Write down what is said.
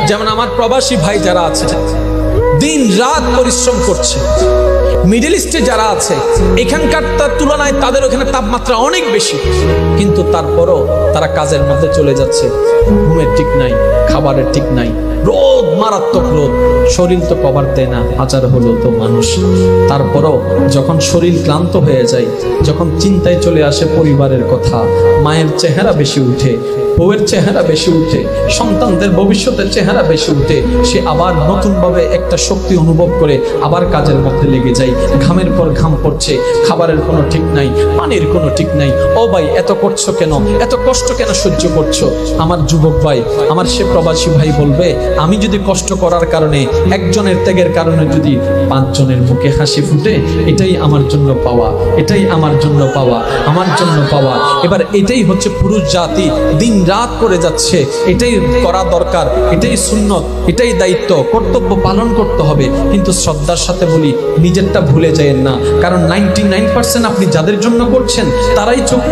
যেমন আমার প্রবাসী ভাই যারা আছে দিন রাত পরিশ্রম করছে, মিডল ইস্টে যারা আছে এখানকার তুলনায় তাদের ওখানে তাপমাত্রা অনেক বেশি, কিন্তু তারপরও তারা কাজের মধ্যে চলে যাচ্ছে। ঘুমের ঠিক নাই, খাবারের ঠিক নাই, রোদ, মারাত্মক রোদ, শরীর তো কভার দেয় না, হাজার হলো তো মানুষ। তারপরও যখন শরীর ক্লান্ত হয়ে যায়, যখন চিন্তায় চলে আসে পরিবারের কথা, মায়ের চেহারা বেশি উঠে, বউয়ের চেহারা বেশি উঠে, সন্তানদের ভবিষ্যতের চেহারা বেশি উঠে, সে আবার নতুনভাবে একটা শক্তি অনুভব করে আবার কাজের মধ্যে লেগে যায়। ঘামের পর ঘাম পড়ছে, খাবারের কোনো ঠিক নাই, পানির কোনো ঠিক নাই। ও ভাই, এত করছো কেন, এত কষ্ট কেন সহ্য করছো? আমার যুবক ভাই, আমার সে প্রবাসী ভাই বলবে, আমি যদি কষ্ট করার কারণে, একজনের ত্যাগের কারণে যদি 5 জনের মুখে হাসি ফুটে, এটাই আমার জন্য পাওয়া, এটাই আমার জন্য পাওয়া, আমার জন্য পাওয়া। এবার এটাই হচ্ছে পুরুষ জাতি, দিন রাত করে যাচ্ছে, এটাই করা দরকার, এটাই সুন্নত, এটাই দায়িত্ব, কর্তব্য পালন করতে হবে। কিন্তু শ্রদ্ধার সাথে বলি, নিজেরটা ভুলে যায়েন না, কারণ 99% আপনি যাদের জন্য করছেন তারাই চোখ